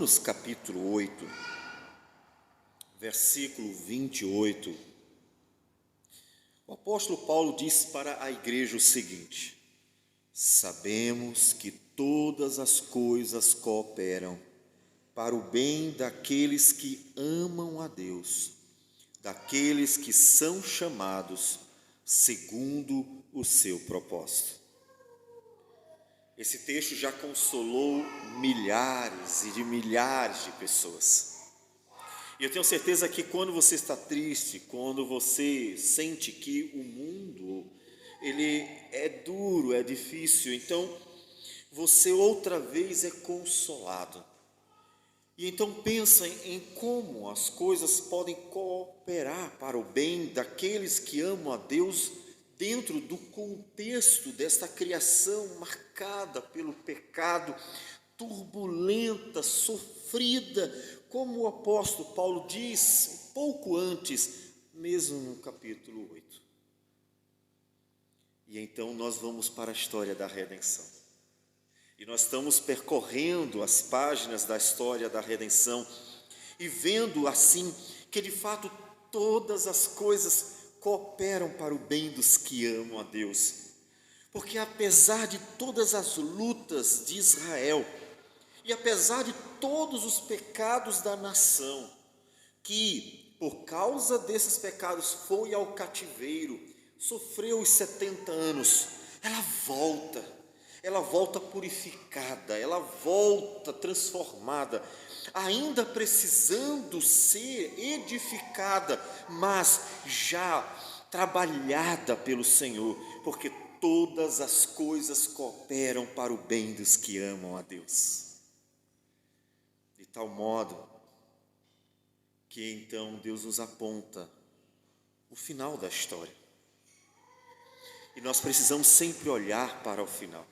Romanos capítulo 8, versículo 28, o apóstolo Paulo diz para a igreja o seguinte: sabemos que todas as coisas cooperam para o bem daqueles que amam a Deus, daqueles que são chamados segundo o seu propósito. Esse texto já consolou milhares e milhares de pessoas. E eu tenho certeza que quando você está triste, quando você sente que o mundo ele é duro, é difícil, então você outra vez é consolado. E então pensa em como as coisas podem cooperar para o bem daqueles que amam a Deus dentro do contexto desta criação marcada pelo pecado, turbulenta, sofrida, como o apóstolo Paulo diz um pouco antes, mesmo no capítulo 8. E então nós vamos para a história da redenção. E nós estamos percorrendo as páginas da história da redenção e vendo assim que de fato todas as coisas cooperam para o bem dos que amam a Deus. Porque apesar de todas as lutas de Israel, e apesar de todos os pecados da nação, que por causa desses pecados foi ao cativeiro, sofreu os 70 anos, ela volta purificada, ela volta transformada, ainda precisando ser edificada, mas já trabalhada pelo Senhor, porque todas as coisas cooperam para o bem dos que amam a Deus. De tal modo que então Deus nos aponta o final da história. E nós precisamos sempre olhar para o final.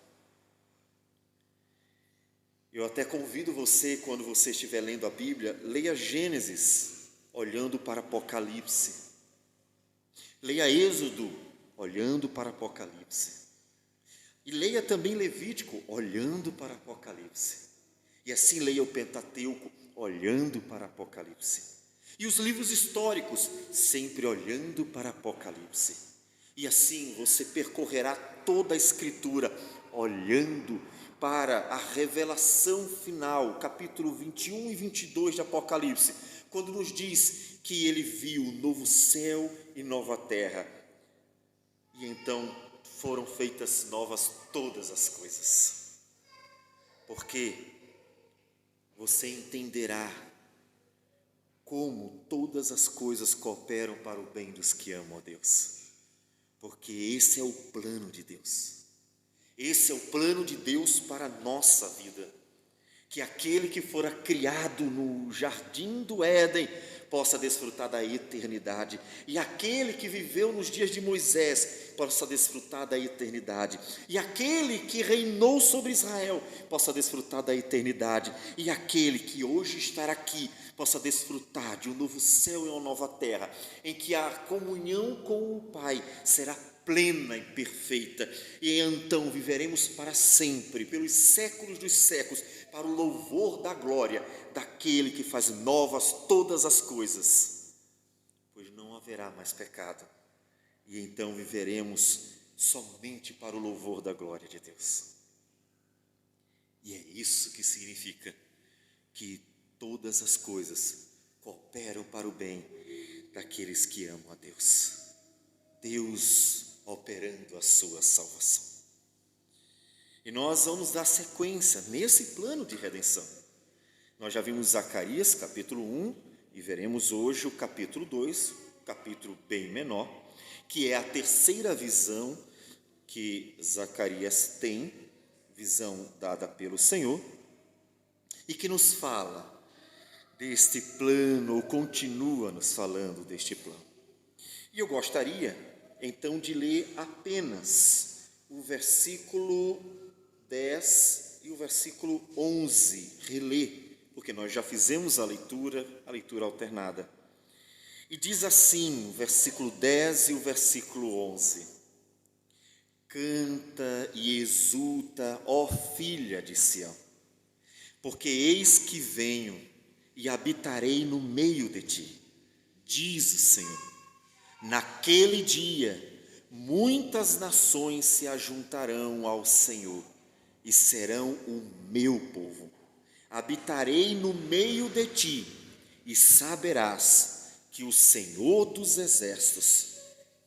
Eu até convido você, quando você estiver lendo a Bíblia, leia Gênesis, olhando para Apocalipse. Leia Êxodo, olhando para Apocalipse. E leia também Levítico, olhando para Apocalipse. E assim leia o Pentateuco, olhando para Apocalipse. E os livros históricos, sempre olhando para Apocalipse. E assim você percorrerá toda a Escritura, olhando para a revelação final, capítulo 21 e 22 de Apocalipse, quando nos diz que ele viu novo céu e nova terra. E então foram feitas novas todas as coisas. Porque você entenderá como todas as coisas cooperam para o bem dos que amam a Deus. Porque esse é o plano de Deus. Esse é o plano de Deus para a nossa vida. Que aquele que fora criado no jardim do Éden possa desfrutar da eternidade. E aquele que viveu nos dias de Moisés possa desfrutar da eternidade. E aquele que reinou sobre Israel possa desfrutar da eternidade. E aquele que hoje está aqui possa desfrutar de um novo céu e uma nova terra, em que a comunhão com o Pai será plena e perfeita, e então viveremos para sempre, pelos séculos dos séculos, para o louvor da glória daquele que faz novas todas as coisas, pois não haverá mais pecado, e então viveremos somente para o louvor da glória de Deus. E é isso que significa que todas as coisas cooperam para o bem daqueles que amam a Deus. Deus operando a sua salvação. E nós vamos dar sequência nesse plano de redenção. Nós já vimos Zacarias, capítulo 1, e veremos hoje o capítulo 2, capítulo bem menor, que é a terceira visão que Zacarias tem, visão dada pelo Senhor, e que nos fala deste plano, ou continua nos falando deste plano. E eu gostaria então de ler apenas o versículo 10 e o versículo 11, reler, porque nós já fizemos a leitura alternada. E diz assim, o versículo 10 e o versículo 11: canta e exulta, ó filha de Sião, Porque eis que venho e habitarei no meio de ti, diz o Senhor. Naquele dia, muitas nações se ajuntarão ao Senhor e serão o meu povo. Habitarei no meio de ti e saberás que o Senhor dos exércitos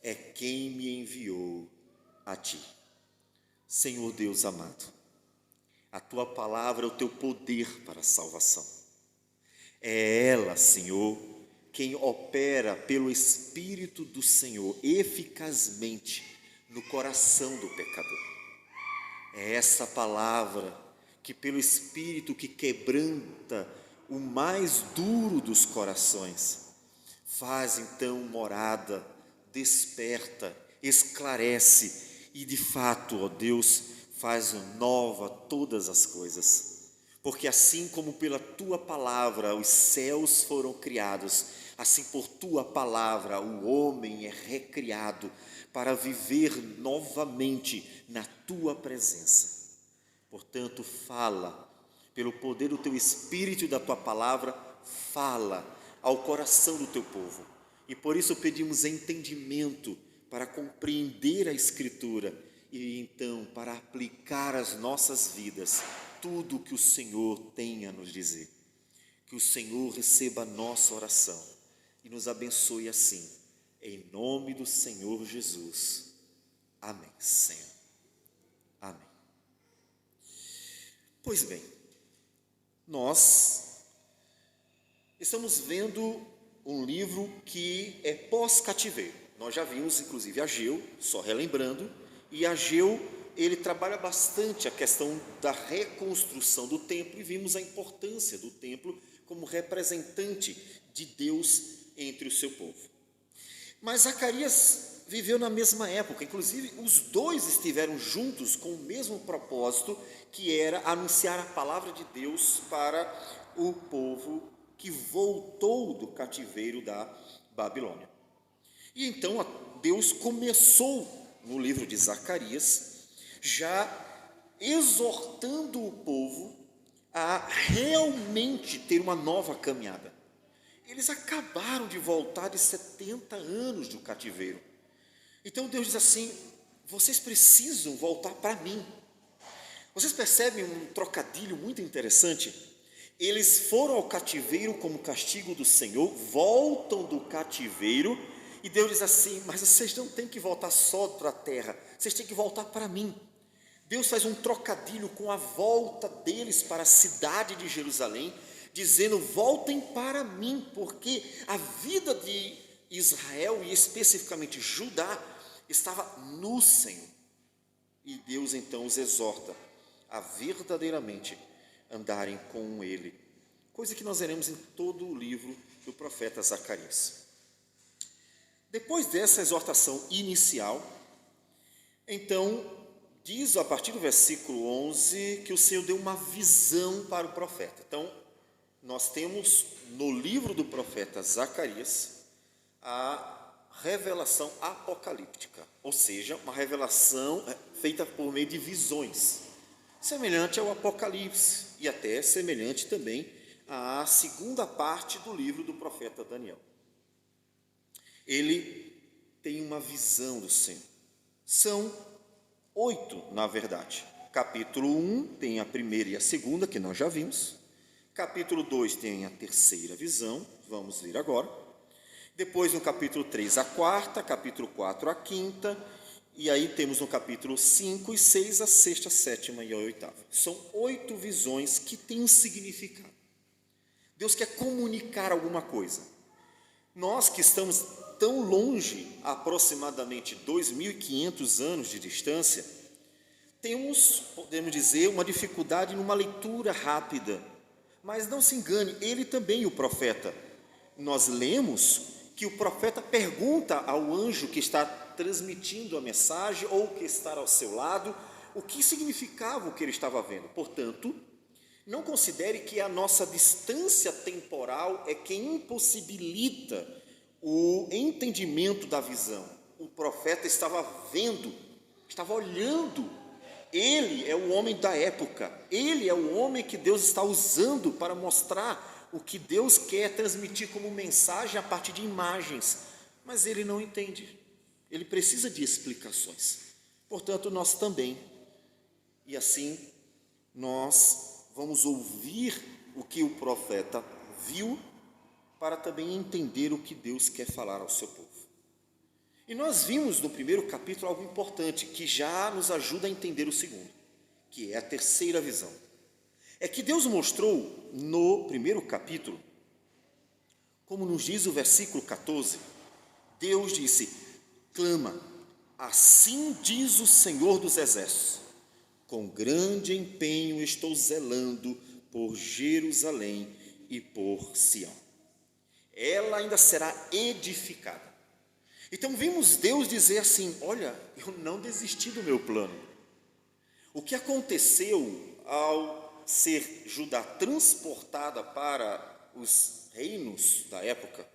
é quem me enviou a ti. Senhor Deus amado, a tua palavra é o teu poder para a salvação. É ela, Senhor, quem opera pelo Espírito do Senhor eficazmente no coração do pecador. É essa palavra que pelo Espírito que quebranta o mais duro dos corações, faz então morada, desperta, esclarece e de fato, ó Deus, faz nova todas as coisas. Porque assim como pela tua palavra os céus foram criados, assim por tua palavra o homem é recriado para viver novamente na tua presença. Portanto, fala, pelo poder do teu Espírito e da tua palavra, fala ao coração do teu povo. E por isso pedimos entendimento para compreender a Escritura e então para aplicar às nossas vidas tudo o que o Senhor tem a nos dizer. Que o Senhor receba a nossa oração e nos abençoe assim, em nome do Senhor Jesus. Amém, Senhor. Amém. Pois bem, nós estamos vendo um livro que é pós-cativeiro. Nós já vimos, inclusive, Ageu, só relembrando, e Ageu, ele trabalha bastante a questão da reconstrução do templo e vimos a importância do templo como representante de Deus entre o seu povo. Mas Zacarias viveu na mesma época, inclusive os dois estiveram juntos com o mesmo propósito, que era anunciar a palavra de Deus para o povo que voltou do cativeiro da Babilônia. E então Deus começou no livro de Zacarias, já exortando o povo a realmente ter uma nova caminhada. Eles acabaram de voltar de 70 anos do cativeiro. Então Deus diz assim: vocês precisam voltar para mim. Vocês percebem um trocadilho muito interessante? Eles foram ao cativeiro como castigo do Senhor, voltam do cativeiro, e Deus diz assim: mas vocês não têm que voltar só para a terra, vocês têm que voltar para mim. Deus faz um trocadilho com a volta deles para a cidade de Jerusalém, dizendo: voltem para mim, porque a vida de Israel, e especificamente Judá, estava no Senhor. E Deus então os exorta a verdadeiramente andarem com Ele, coisa que nós veremos em todo o livro do profeta Zacarias. Depois dessa exortação inicial, então, diz a partir do versículo 11 que o Senhor deu uma visão para o profeta. Então, nós temos no livro do profeta Zacarias a revelação apocalíptica, ou seja, uma revelação feita por meio de visões, semelhante ao Apocalipse e até semelhante também à segunda parte do livro do profeta Daniel. Ele tem uma visão do Senhor. São 8, na verdade. Capítulo 1 tem a primeira e a segunda, que nós já vimos. Capítulo 2 tem a terceira visão, vamos ver agora. Depois, no capítulo 3, a quarta, capítulo 4, a quinta, e aí temos no capítulo 5 e 6, a sexta, a sétima e a oitava. São 8 visões que têm um significado. Deus quer comunicar alguma coisa. Nós que estamos tão longe, aproximadamente 2.500 anos de distância, temos, podemos dizer, uma dificuldade numa leitura rápida. Mas não se engane, ele também, o profeta. Nós lemos que o profeta pergunta ao anjo que está transmitindo a mensagem ou que está ao seu lado o que significava o que ele estava vendo. Portanto, não considere que a nossa distância temporal é que impossibilita o entendimento da visão. O profeta estava vendo, estava olhando Ele é o homem da época, ele é o homem que Deus está usando para mostrar o que Deus quer transmitir como mensagem a partir de imagens, mas ele não entende, ele precisa de explicações. Portanto, nós também, e assim nós vamos ouvir o que o profeta viu, para também entender o que Deus quer falar ao seu povo. E nós vimos no primeiro capítulo algo importante, que já nos ajuda a entender o segundo, que é a terceira visão. É que Deus mostrou no primeiro capítulo, como nos diz o versículo 14, Deus disse: clama, assim diz o Senhor dos Exércitos, com grande empenho estou zelando por Jerusalém e por Sião. Ela ainda será edificada. Então vimos Deus dizer assim: olha, eu não desisti do meu plano. O que aconteceu ao ser Judá transportada para os reinos da época,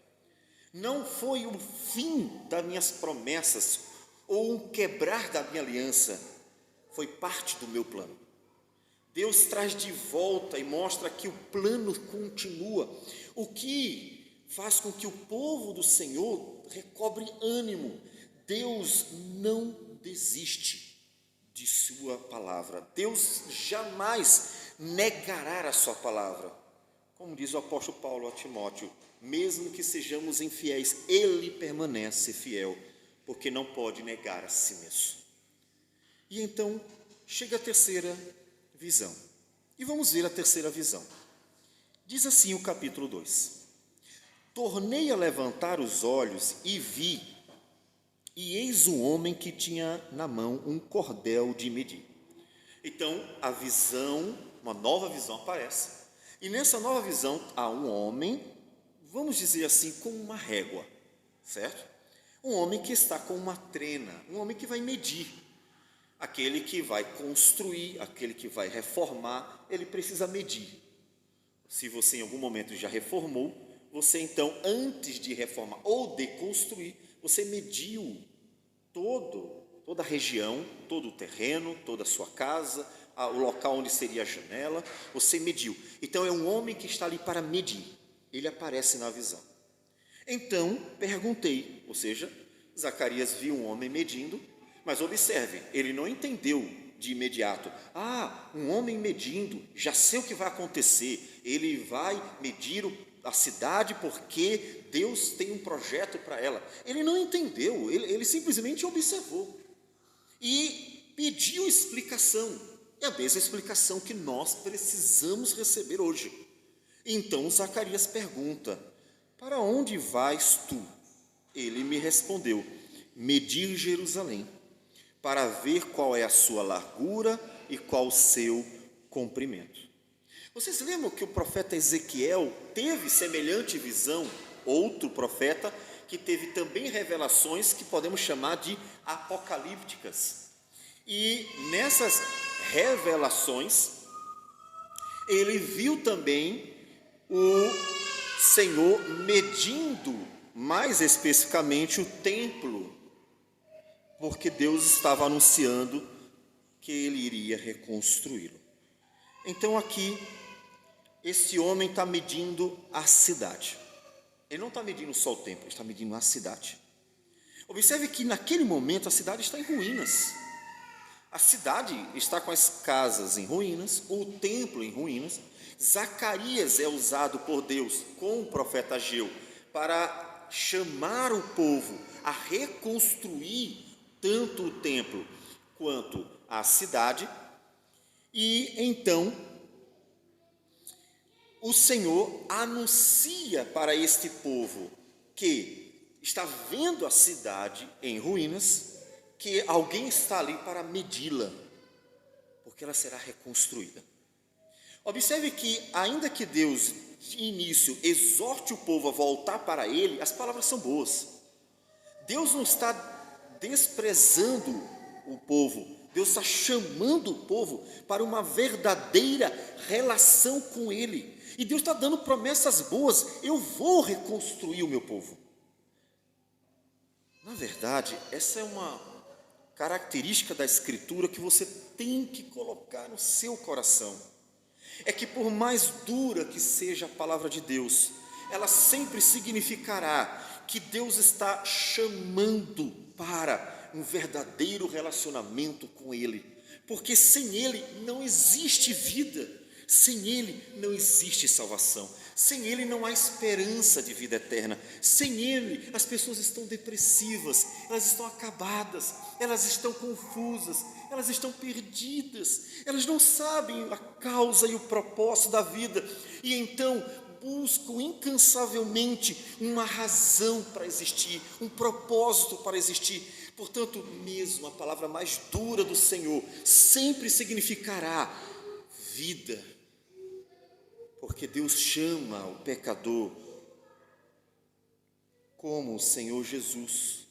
não foi o fim das minhas promessas ou um quebrar da minha aliança, foi parte do meu plano. Deus traz de volta e mostra que o plano continua, o que faz com que o povo do Senhor recobre ânimo. Deus não desiste de sua palavra, Deus jamais negará a sua palavra. Como diz o apóstolo Paulo a Timóteo, mesmo que sejamos infiéis, ele permanece fiel, porque não pode negar a si mesmo. E então chega a terceira visão, e vamos ver a terceira visão. Diz assim o capítulo 2: tornei a levantar os olhos e vi, e eis um homem que tinha na mão um cordel de medir. Então a visão, uma nova visão aparece, e nessa nova visão há um homem, vamos dizer assim, com uma régua, certo? Um homem que está com uma trena, um homem que vai medir. Aquele que vai construir, aquele que vai reformar, ele precisa medir. Se você em algum momento já reformou, você então, antes de reformar ou de construir, você mediu toda a região, todo o terreno, toda a sua casa, o local onde seria a janela, você mediu. Então é um homem que está ali para medir, ele aparece na visão. Então perguntei, ou seja, Zacarias viu um homem medindo, mas observe, ele não entendeu de imediato: um homem medindo, já sei o que vai acontecer, ele vai medir a cidade porque Deus tem um projeto para ela. Ele não entendeu, ele simplesmente observou e pediu explicação. É a mesma explicação que nós precisamos receber hoje. Então Zacarias pergunta: para onde vais tu? Ele me respondeu: medir Jerusalém, para ver qual é a sua largura e qual o seu comprimento. Vocês lembram que o profeta Ezequiel teve semelhante visão? Outro profeta que teve também revelações que podemos chamar de apocalípticas. E nessas revelações, ele viu também o Senhor medindo, mais especificamente, o templo, porque Deus estava anunciando que ele iria reconstruí-lo. Então aqui, esse homem está medindo a cidade. Ele não está medindo só o templo, ele está medindo a cidade. Observe que naquele momento a cidade está em ruínas. A cidade está com as casas em ruínas, o templo em ruínas. Zacarias é usado por Deus com o profeta Ageu para chamar o povo a reconstruir tanto o templo quanto a cidade. E então o Senhor anuncia para este povo que está vendo a cidade em ruínas, que alguém está ali para medi-la, porque ela será reconstruída. Observe que, ainda que Deus, de início, exorte o povo a voltar para Ele, as palavras são boas. Deus não está desprezando o povo, Deus está chamando o povo para uma verdadeira relação com Ele. E Deus está dando promessas boas: eu vou reconstruir o meu povo. Na verdade, essa é uma característica da Escritura que você tem que colocar no seu coração é que, por mais dura que seja a palavra de Deus, ela sempre significará que Deus está chamando para um verdadeiro relacionamento com Ele, porque sem Ele não existe vida, sem Ele não existe salvação, sem Ele não há esperança de vida eterna, sem Ele as pessoas estão depressivas, elas estão acabadas, elas estão confusas, elas estão perdidas, elas não sabem a causa e o propósito da vida, e então buscam incansavelmente uma razão para existir, um propósito para existir. Portanto, mesmo a palavra mais dura do Senhor sempre significará vida, porque Deus chama o pecador como o Senhor Jesus,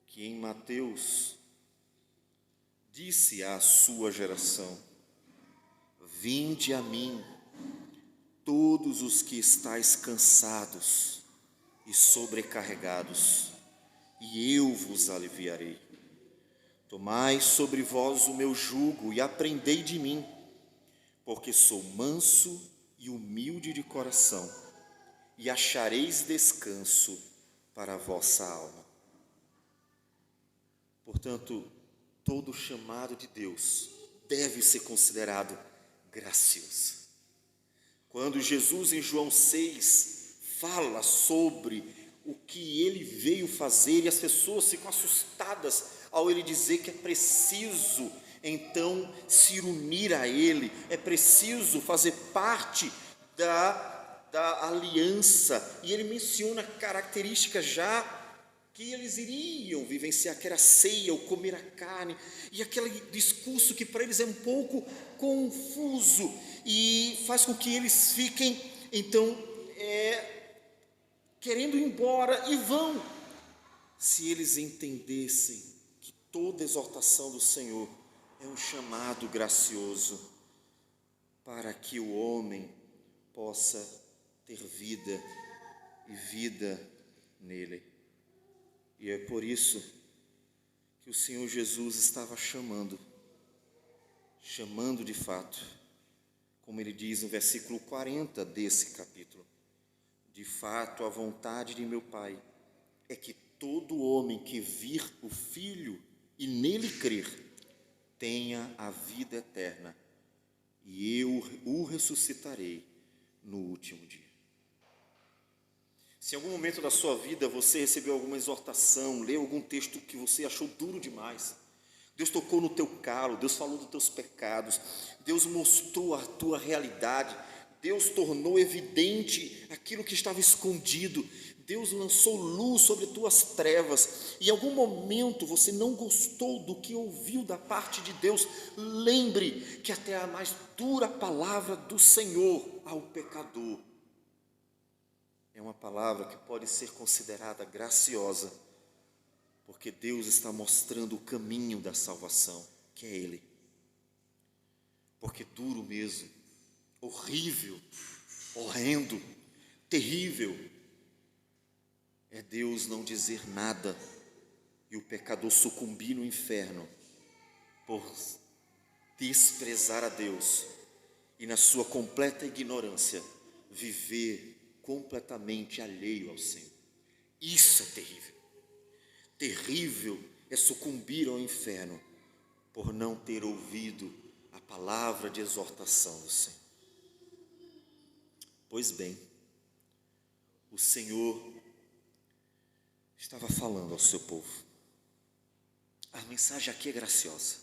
que em Mateus disse à sua geração: vinde a mim, todos os que estáis cansados e sobrecarregados, e eu vos aliviarei. Tomai sobre vós o meu jugo e aprendei de mim, porque sou manso e humilde de coração, e achareis descanso para a vossa alma. Portanto, todo chamado de Deus deve ser considerado gracioso. Quando Jesus, em João 6, fala sobre o que ele veio fazer, e as pessoas ficam assustadas ao ele dizer que é preciso então se unir a ele, é preciso fazer parte da aliança, e ele menciona características já que eles iriam vivenciar, que era a ceia, o comer a carne, e aquele discurso que para eles é um pouco confuso, e faz com que eles fiquem, então, querendo ir embora, e vão, se eles entendessem que toda exortação do Senhor é um chamado gracioso, para que o homem possa ter vida, e vida nele. E é por isso que o Senhor Jesus estava chamando de fato, como ele diz no versículo 40 desse capítulo: de fato, a vontade de meu Pai é que todo homem que vir o Filho e nele crer, tenha a vida eterna, e eu o ressuscitarei no último dia. Se em algum momento da sua vida você recebeu alguma exortação, leu algum texto que você achou duro demais, Deus tocou no teu calo, Deus falou dos teus pecados, Deus mostrou a tua realidade, Deus tornou evidente aquilo que estava escondido, Deus lançou luz sobre tuas trevas, e em algum momento você não gostou do que ouviu da parte de Deus, lembre que até a mais dura palavra do Senhor ao pecador é uma palavra que pode ser considerada graciosa, porque Deus está mostrando o caminho da salvação, que é Ele. Porque duro mesmo, horrível, horrendo, terrível, é Deus não dizer nada e o pecador sucumbir no inferno por desprezar a Deus e, na sua completa ignorância, viver completamente alheio ao Senhor. Isso é terrível. Terrível é sucumbir ao inferno por não ter ouvido a palavra de exortação do Senhor. Pois bem, o Senhor estava falando ao seu povo. A mensagem aqui é graciosa.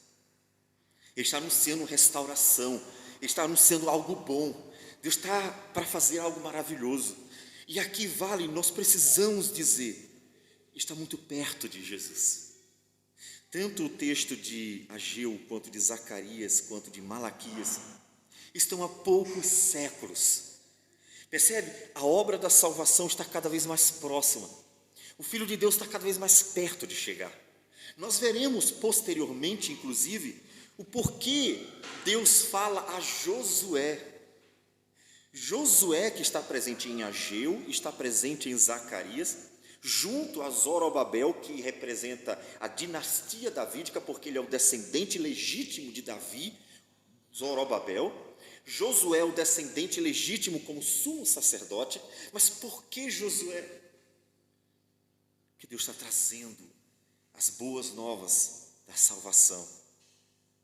Ele está anunciando restauração, ele está anunciando algo bom. Deus está para fazer algo maravilhoso. E aqui nós precisamos dizer, está muito perto de Jesus. Tanto o texto de Ageu, quanto de Zacarias, quanto de Malaquias, estão há poucos séculos. Percebe? A obra da salvação está cada vez mais próxima. O Filho de Deus está cada vez mais perto de chegar. Nós veremos posteriormente, inclusive, o porquê Deus fala a Josué. Josué, que está presente em Ageu, está presente em Zacarias. junto a Zorobabel, que representa a dinastia davídica, porque ele é o descendente legítimo de Davi, Zorobabel. Josué é o descendente legítimo como sumo sacerdote. Mas por que Josué? Porque Deus está trazendo as boas novas da salvação.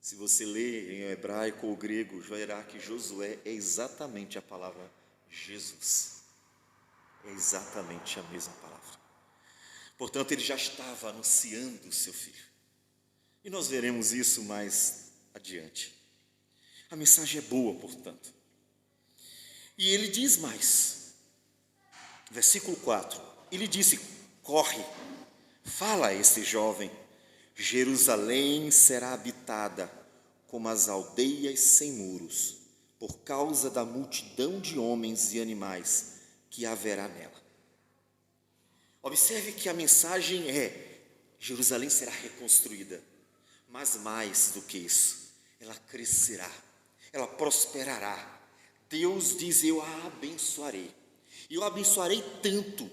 Se você lê em hebraico ou grego, verá que Josué é exatamente a palavra Jesus. É exatamente a mesma palavra. Portanto, ele já estava anunciando o seu filho. E nós veremos isso mais adiante. A mensagem é boa, portanto. E ele diz mais. Versículo 4. Ele disse: corre, fala a este jovem, Jerusalém será habitada como as aldeias sem muros, por causa da multidão de homens e animais que haverá nela. Observe que a mensagem é: Jerusalém será reconstruída, mas mais do que isso, ela crescerá, ela prosperará. Deus diz: eu a abençoarei, e eu a abençoarei tanto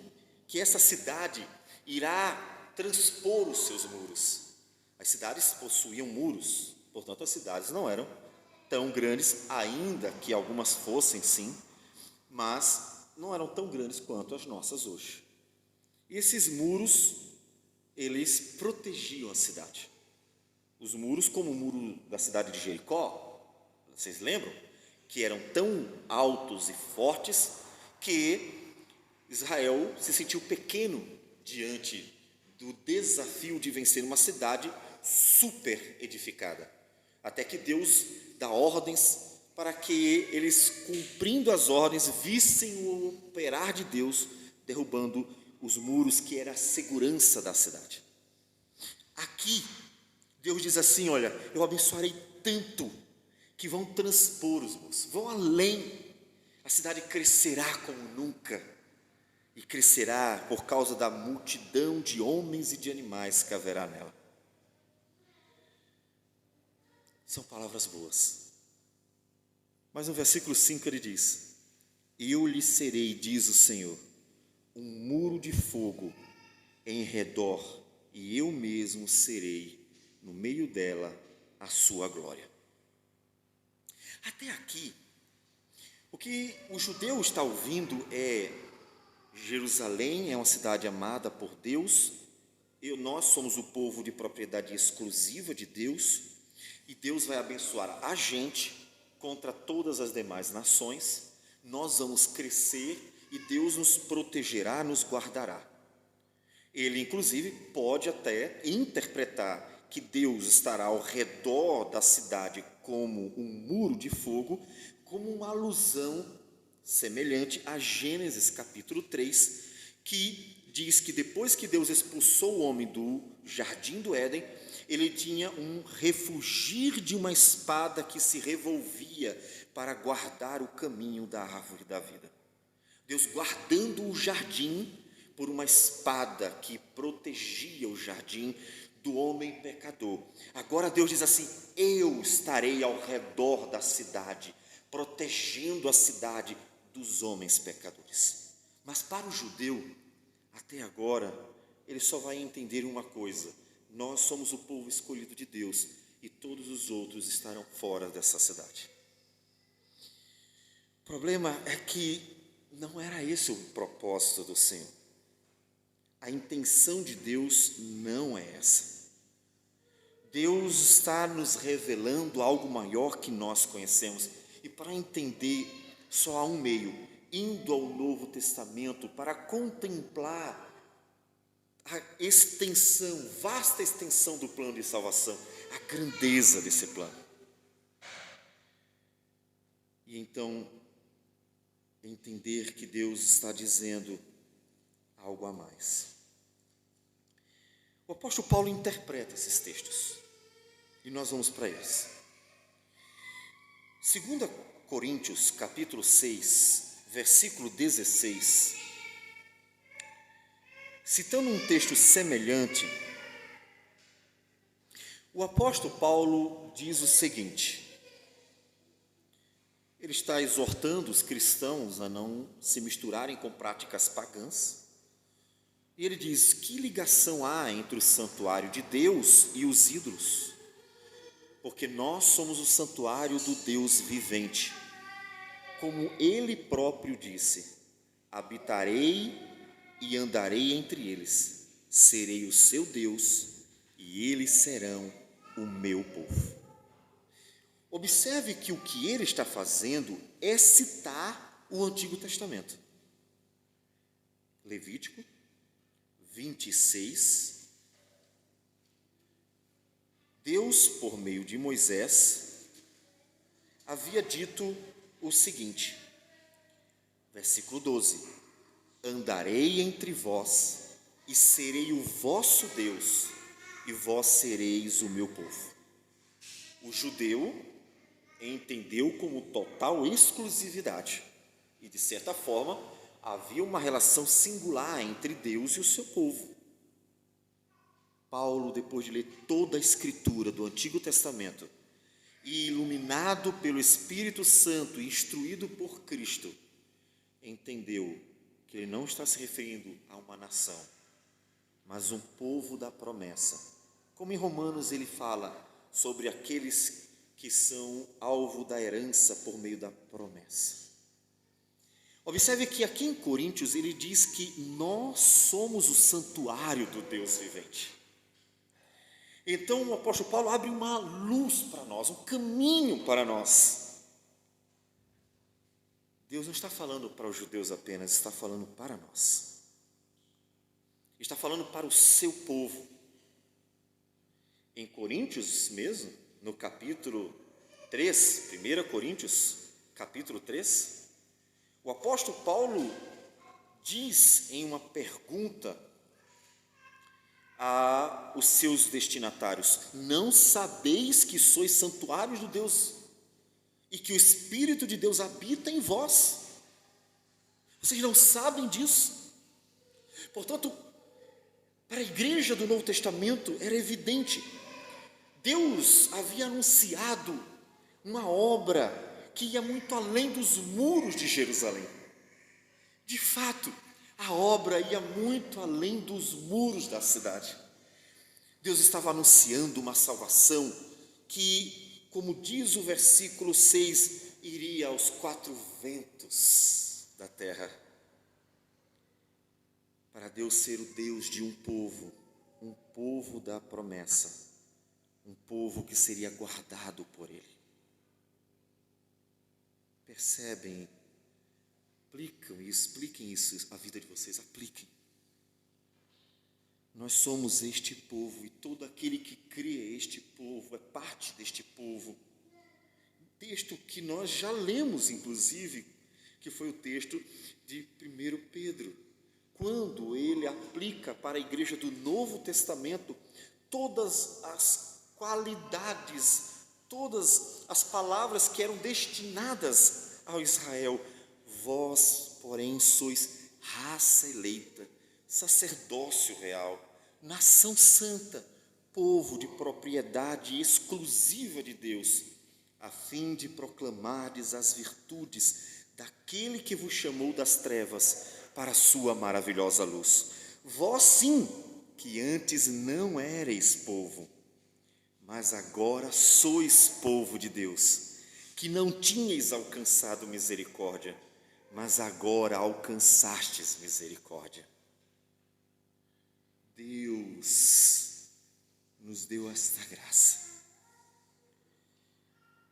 que essa cidade irá transpor os seus muros. As cidades possuíam muros, portanto as cidades não eram tão grandes, ainda que algumas fossem sim, mas não eram tão grandes quanto as nossas hoje. E esses muros, eles protegiam a cidade. Os muros, como o muro da cidade de Jericó, vocês lembram? Que eram tão altos e fortes que Israel se sentiu pequeno diante do desafio de vencer uma cidade super edificada. Até que Deus dá ordens para que eles, cumprindo as ordens, vissem o operar de Deus, derrubando os muros que era a segurança da cidade. Aqui, Deus diz assim: olha, eu abençoarei tanto que vão transpor os muros, vão além. A cidade crescerá como nunca, e crescerá por causa da multidão de homens e de animais que haverá nela. São palavras boas. Mas no versículo 5 ele diz: eu lhe serei, diz o Senhor, um muro de fogo em redor, e eu mesmo serei no meio dela a sua glória. Até aqui, o que o judeu está ouvindo é: Jerusalém é uma cidade amada por Deus, nós somos o povo de propriedade exclusiva de Deus, e Deus vai abençoar a gente contra todas as demais nações. Nós vamos crescer e Deus nos protegerá, nos guardará. Ele, inclusive, pode até interpretar que Deus estará ao redor da cidade como um muro de fogo, como uma alusão semelhante a Gênesis capítulo 3, que diz que depois que Deus expulsou o homem do jardim do Éden, ele tinha um refugir de uma espada que se revolvia para guardar o caminho da árvore da vida. Deus guardando o jardim por uma espada que protegia o jardim do homem pecador. Agora Deus diz assim: eu estarei ao redor da cidade, protegendo a cidade dos homens pecadores. Mas para o judeu, até agora, ele só vai entender uma coisa: nós somos o povo escolhido de Deus e todos os outros estarão fora dessa cidade. O problema é que não era esse o propósito do Senhor. A intenção de Deus não é essa. Deus está nos revelando algo maior que nós conhecemos, e para entender só há um meio: indo ao Novo Testamento para contemplar a extensão, vasta extensão do plano de salvação, a grandeza desse plano. E então entender que Deus está dizendo algo a mais. O apóstolo Paulo interpreta esses textos e nós vamos para eles. 2 Coríntios capítulo 6, versículo 16, citando um texto semelhante, o apóstolo Paulo diz o seguinte: ele está exortando os cristãos a não se misturarem com práticas pagãs, E ele diz: que ligação há entre o santuário de Deus e os ídolos? Porque nós somos o santuário do Deus vivente. Como ele próprio disse: habitarei e andarei entre eles, serei o seu Deus e eles serão o meu povo. Observe que o que ele está fazendo é citar o Antigo Testamento. Levítico 26, Deus, por meio de Moisés, havia dito o seguinte, versículo 12: andarei entre vós e serei o vosso Deus, e vós sereis o meu povo. O judeu entendeu como total exclusividade e, de certa forma, havia uma relação singular entre Deus e o seu povo. Paulo, depois de ler toda a escritura do Antigo Testamento e iluminado pelo Espírito Santo e instruído por Cristo, entendeu que ele não está se referindo a uma nação, mas um povo da promessa. Como em Romanos ele fala sobre aqueles que são alvo da herança por meio da promessa. Observe que aqui em Coríntios ele diz que nós somos o santuário do Deus vivente. Então o apóstolo Paulo abre uma luz para nós, um caminho para nós. Deus não está falando para os judeus apenas, está falando para nós. Está falando para o seu povo. Em Coríntios mesmo, no capítulo 3, 1 Coríntios, capítulo 3, o apóstolo Paulo diz em uma pergunta aos seus destinatários: não sabeis que sois santuários do Deus e que o Espírito de Deus habita em vós? Vocês não sabem disso? Portanto, para a igreja do Novo Testamento era evidente, Deus havia anunciado uma obra que ia muito além dos muros de Jerusalém. De fato, a obra ia muito além dos muros da cidade. Deus estava anunciando uma salvação que, como diz o versículo 6, iria aos 4 ventos da terra. Para Deus ser o Deus de um povo da promessa, um povo que seria guardado por Ele. Percebem? Expliquem isso à vida de vocês, apliquem. Nós somos este povo e todo aquele que crê este povo é parte deste povo. Texto que nós já lemos, inclusive, que foi o texto de 1 Pedro, quando ele aplica para a igreja do Novo Testamento todas as qualidades, todas as palavras que eram destinadas ao Israel. Vós, porém, sois raça eleita, sacerdócio real, nação santa, povo de propriedade exclusiva de Deus, a fim de proclamardes as virtudes daquele que vos chamou das trevas para a sua maravilhosa luz. Vós sim, que antes não éreis povo, mas agora sois povo de Deus, que não tinhais alcançado misericórdia, mas agora alcançastes misericórdia. Deus nos deu esta graça.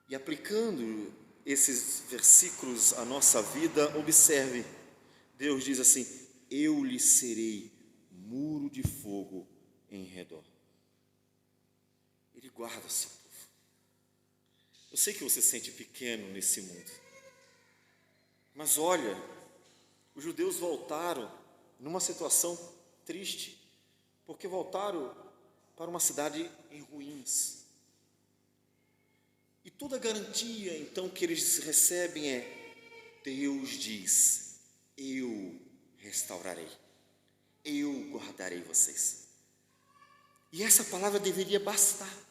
E aplicando esses versículos à nossa vida, observe, Deus diz assim: eu lhe serei muro de fogo em redor. Ele guarda seu povo. Eu sei que você se sente pequeno nesse mundo, mas olha, os judeus voltaram numa situação triste, porque voltaram para uma cidade em ruínas. E toda a garantia, então, que eles recebem é: Deus diz, eu restaurarei, eu guardarei vocês. E essa palavra deveria bastar.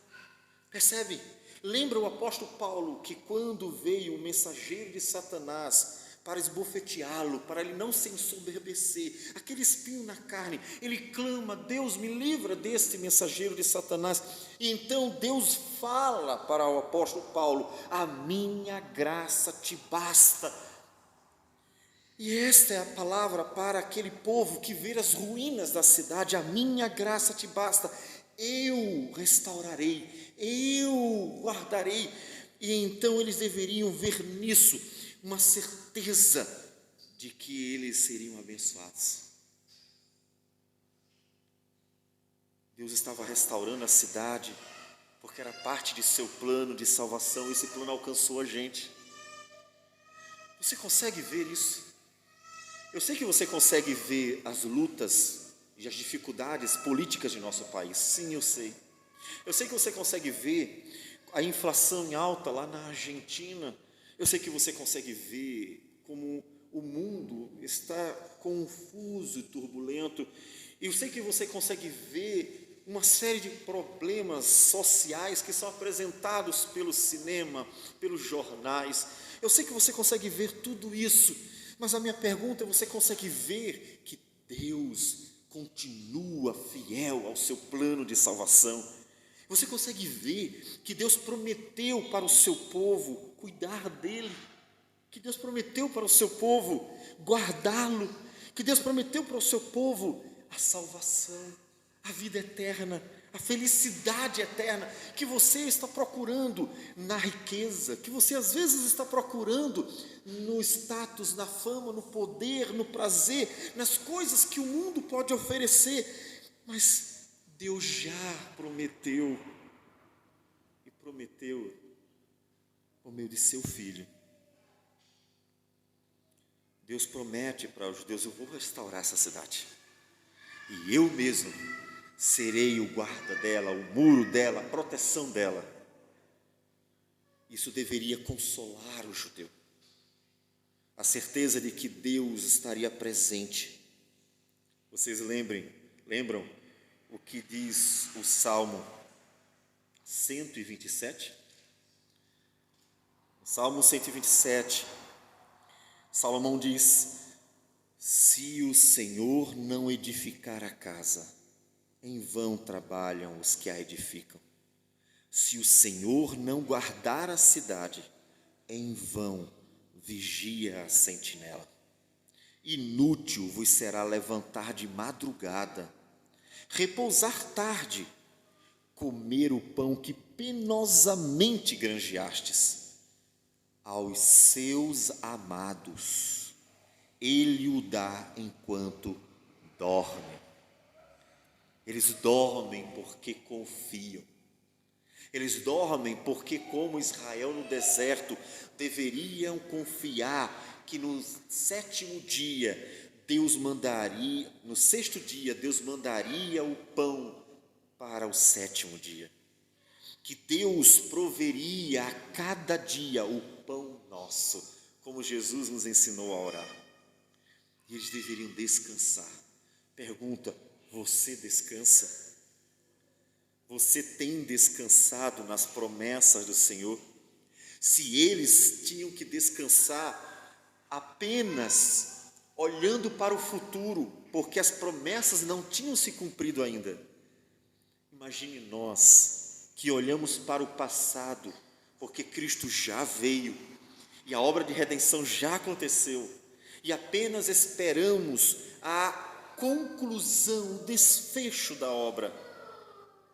Percebe? Lembra o apóstolo Paulo que quando veio o mensageiro de Satanás para esbofeteá-lo, para ele não se ensoberbecer, aquele espinho na carne. Ele clama: Deus, me livra deste mensageiro de Satanás. E então Deus fala para o apóstolo Paulo: a minha graça te basta. E esta é a palavra para aquele povo que vê as ruínas da cidade: a minha graça te basta, eu restaurarei, eu guardarei. E então eles deveriam ver nisso uma certeza de que eles seriam abençoados. Deus estava restaurando a cidade, porque era parte de seu plano de salvação. Esse plano alcançou a gente. Você consegue ver isso? Eu sei que você consegue ver as lutas e as dificuldades políticas de nosso país. Sim, eu sei. Eu sei que você consegue ver a inflação em alta lá na Argentina. Eu sei que você consegue ver como o mundo está confuso e turbulento. Eu sei que você consegue ver uma série de problemas sociais que são apresentados pelo cinema, pelos jornais. Eu sei que você consegue ver tudo isso, mas a minha pergunta é: você consegue ver que Deus continua fiel ao seu plano de salvação? Você consegue ver que Deus prometeu para o seu povo cuidar dele, que Deus prometeu para o seu povo guardá-lo, que Deus prometeu para o seu povo a salvação, a vida eterna, a felicidade eterna, que você está procurando na riqueza, que você às vezes está procurando no status, na fama, no poder, no prazer, nas coisas que o mundo pode oferecer, mas Deus já prometeu, e prometeu por meio de seu Filho. Deus promete para os judeus: eu vou restaurar essa cidade, e eu mesmo serei o guarda dela, o muro dela, a proteção dela. Isso deveria consolar o judeu, a certeza de que Deus estaria presente. Vocês lembram o que diz o Salmo 127? Salmo 127, Salomão diz: se o Senhor não edificar a casa, em vão trabalham os que a edificam. Se o Senhor não guardar a cidade, em vão vigia a sentinela. Inútil vos será levantar de madrugada, repousar tarde, comer o pão que penosamente granjeastes. Aos seus amados ele o dá enquanto dorme. Eles dormem porque confiam. Eles dormem porque, como Israel no deserto, deveriam confiar que no sétimo dia Deus mandaria, no sexto dia Deus mandaria o pão para o sétimo dia, que Deus proveria a cada dia o pão nosso, como Jesus nos ensinou a orar. E eles deveriam descansar. Pergunta: você descansa? Você tem descansado nas promessas do Senhor? Se eles tinham que descansar apenas olhando para o futuro, porque as promessas não tinham se cumprido ainda, imagine nós que olhamos para o passado, porque Cristo já veio e a obra de redenção já aconteceu, e apenas esperamos a conclusão, o desfecho da obra,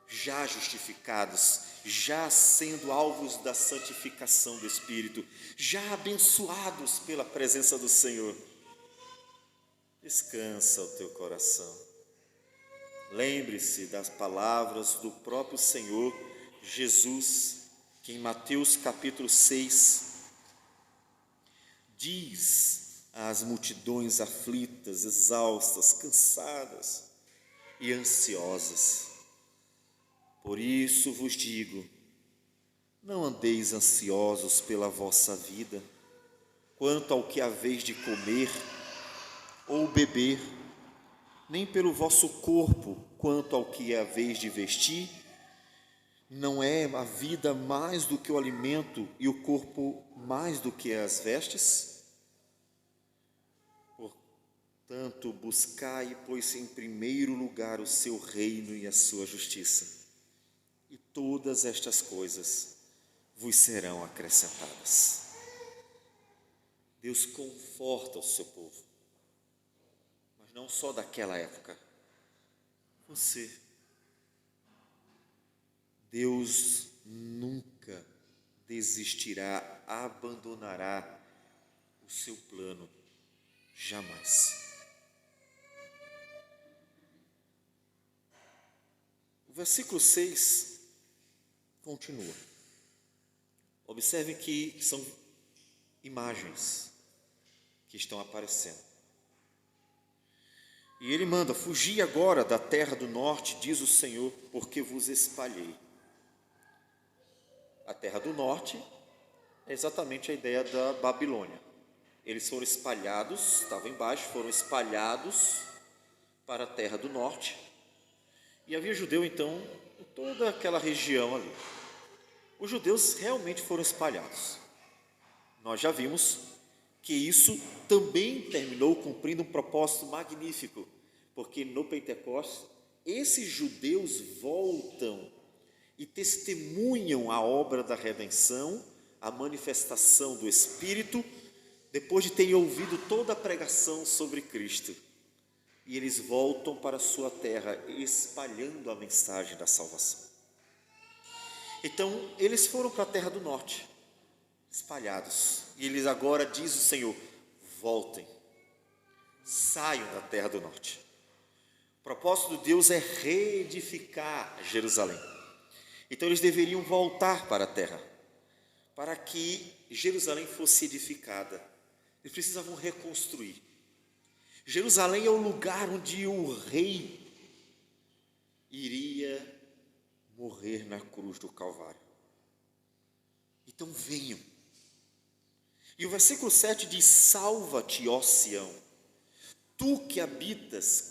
já justificados, já sendo alvos da santificação do Espírito, já abençoados pela presença do Senhor. Descansa o teu coração. Lembre-se das palavras do próprio Senhor Jesus, que em Mateus capítulo 6 diz às multidões aflitas, exaustas, cansadas e ansiosas: por isso vos digo, não andeis ansiosos pela vossa vida, quanto ao que haveis de comer ou beber, nem pelo vosso corpo, quanto ao que haveis de vestir. Não é a vida mais do que o alimento e o corpo mais do que as vestes? Portanto, buscai, pois, em primeiro lugar o seu reino e a sua justiça, e todas estas coisas vos serão acrescentadas. Deus conforta o seu povo, mas não só daquela época. Você, Deus nunca desistirá, abandonará o seu plano, jamais. O versículo 6 continua. Observe que são imagens que estão aparecendo. E ele manda: fugi agora da terra do norte, diz o Senhor, porque vos espalhei. A terra do norte é exatamente a ideia da Babilônia. Eles foram espalhados, estavam embaixo, foram espalhados para a terra do norte. E havia judeu, então, em toda aquela região ali. Os judeus realmente foram espalhados. Nós já vimos que isso também terminou cumprindo um propósito magnífico, porque no Pentecostes, esses judeus voltam e testemunham a obra da redenção, a manifestação do Espírito, depois de terem ouvido toda a pregação sobre Cristo. E eles voltam para a sua terra, espalhando a mensagem da salvação. Então, eles foram para a terra do norte, espalhados. E eles agora, diz o Senhor, voltem, saiam da terra do norte. O propósito de Deus é reedificar Jerusalém. Então, eles deveriam voltar para a terra, para que Jerusalém fosse edificada. Eles precisavam reconstruir. Jerusalém é o lugar onde o rei iria morrer na cruz do Calvário. Então venham. E o versículo 7 diz: salva-te, ó Sião, tu que habitas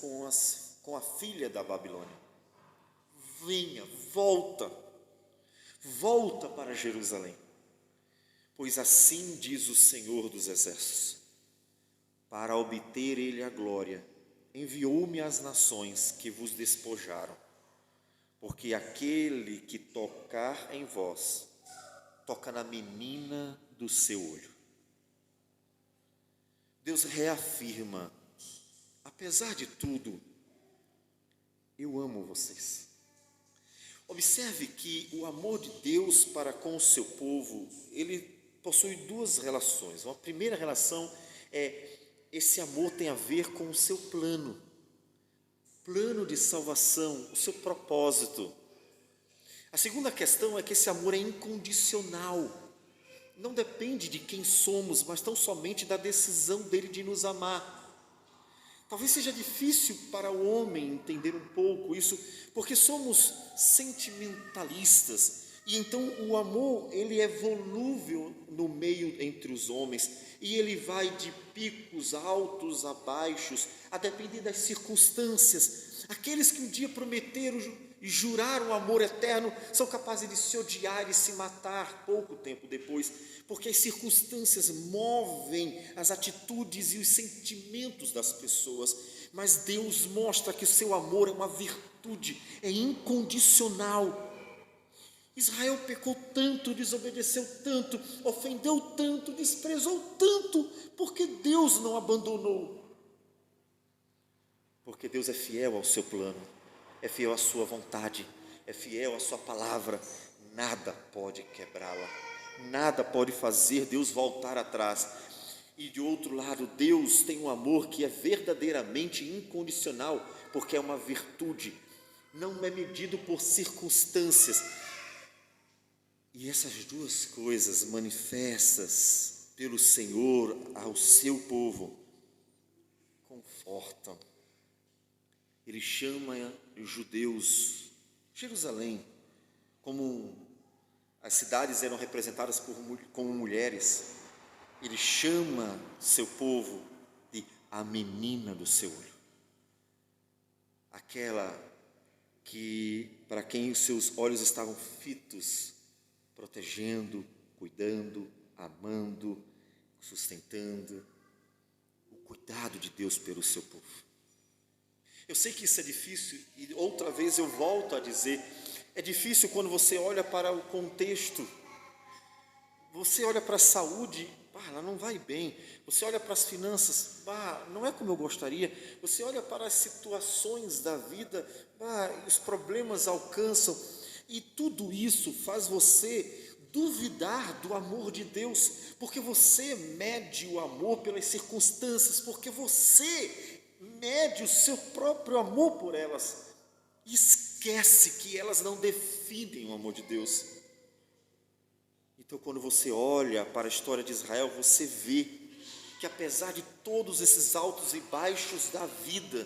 com a filha da Babilônia. Venha, volta para Jerusalém. Pois assim diz o Senhor dos Exércitos: para obter ele a glória, enviou-me às nações que vos despojaram, porque aquele que tocar em vós, toca na menina do seu olho. Deus reafirma: apesar de tudo, eu amo vocês. Observe que o amor de Deus para com o seu povo, ele possui duas relações. Uma primeira relação é: esse amor tem a ver com o seu plano de salvação, o seu propósito. A segunda questão é que esse amor é incondicional, não depende de quem somos, mas tão somente da decisão dele de nos amar. Talvez seja difícil para o homem entender um pouco isso, porque somos sentimentalistas, e então o amor, ele é volúvel no meio entre os homens, e ele vai de picos altos a baixos, a depender das circunstâncias. Aqueles que um dia prometeram e juraram amor eterno, são capazes de se odiar e se matar pouco tempo depois, porque as circunstâncias movem as atitudes e os sentimentos das pessoas. Mas Deus mostra que o seu amor é uma virtude, é incondicional. Israel pecou tanto, desobedeceu tanto, ofendeu tanto, desprezou tanto, porque Deus não abandonou. Porque Deus é fiel ao seu plano, é fiel à sua vontade, é fiel à sua palavra. Nada pode quebrá-la, nada pode fazer Deus voltar atrás. E de outro lado, Deus tem um amor que é verdadeiramente incondicional, porque é uma virtude, não é medido por circunstâncias. E essas duas coisas manifestas pelo Senhor ao seu povo confortam. Ele chama os judeus, Jerusalém, como as cidades eram representadas como mulheres, ele chama seu povo de a menina do seu olho. Aquela para quem os seus olhos estavam fitos, protegendo, cuidando, amando, sustentando, o cuidado de Deus pelo seu povo. Eu sei que isso é difícil, e outra vez eu volto a dizer, é difícil quando você olha para o contexto. Você olha para a saúde, ela não vai bem. Você olha para as finanças, não é como eu gostaria. Você olha para as situações da vida, os problemas alcançam. E tudo isso faz você duvidar do amor de Deus, porque você mede o amor pelas circunstâncias, porque você mede o seu próprio amor por elas. E esquece que elas não definem o amor de Deus. Então, quando você olha para a história de Israel, você vê que apesar de todos esses altos e baixos da vida,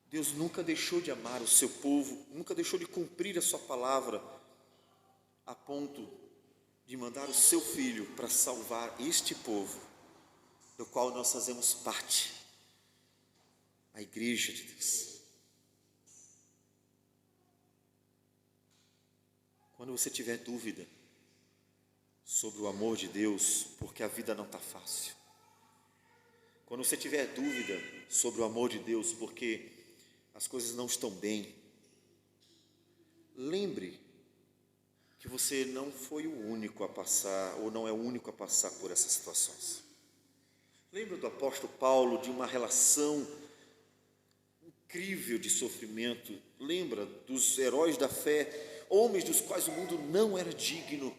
Deus nunca deixou de amar o seu povo, nunca deixou de cumprir a sua palavra, a ponto de mandar o seu Filho para salvar este povo, do qual nós fazemos parte, a Igreja de Deus. Quando você tiver dúvida sobre o amor de Deus, porque a vida não está fácil. Quando você tiver dúvida sobre o amor de Deus, porque as coisas não estão bem, lembre que você não foi o único a passar, ou não é o único a passar por essas situações. Lembra do apóstolo Paulo, de uma relação incrível de sofrimento. Lembra dos heróis da fé, homens dos quais o mundo não era digno.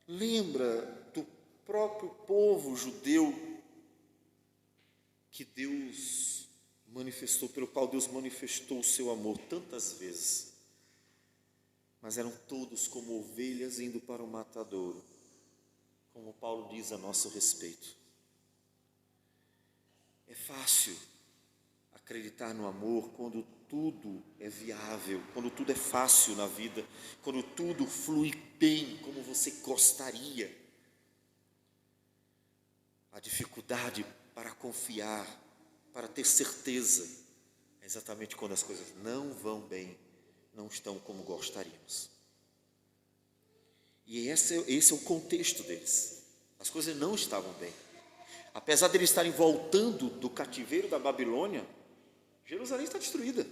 Lembra do próprio povo judeu que Deus manifestou, pelo qual Deus manifestou o seu amor tantas vezes, mas eram todos como ovelhas indo para o matadouro, como Paulo diz a nosso respeito. É fácil acreditar no amor quando tudo é viável, quando tudo é fácil na vida, quando tudo flui bem como você gostaria. A dificuldade para confiar, para ter certeza, é exatamente quando as coisas não vão bem, não estão como gostaríamos. E esse é o contexto deles. As coisas não estavam bem. Apesar de eles estarem voltando do cativeiro da Babilônia, Jerusalém está destruída.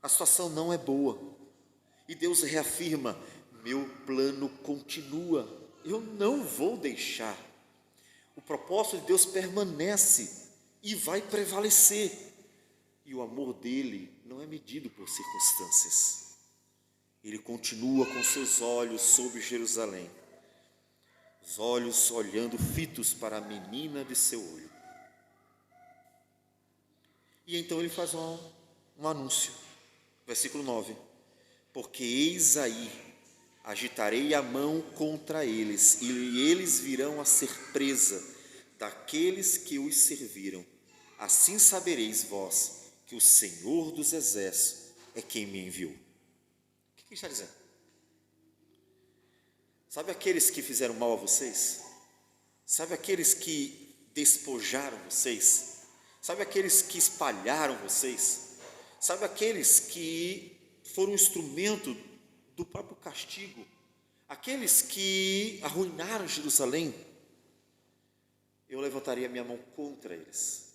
A situação não é boa. E Deus reafirma: meu plano continua. Eu não vou deixar. O propósito de Deus permanece e vai prevalecer. E o amor dele não é medido por circunstâncias. Ele continua com seus olhos sobre Jerusalém. Os olhos olhando fitos para a menina de seu olho. E então ele faz um anúncio, versículo 9: porque eis aí, agitarei a mão contra eles, e eles virão a ser presa daqueles que os serviram. Assim sabereis vós que o Senhor dos Exércitos é quem me enviou. O que ele está dizendo? Sabe aqueles que fizeram mal a vocês? Sabe aqueles que despojaram vocês? Sabe aqueles que espalharam vocês? Sabe aqueles que foram instrumento do próprio castigo? Aqueles que arruinaram Jerusalém? Eu levantaria minha mão contra eles.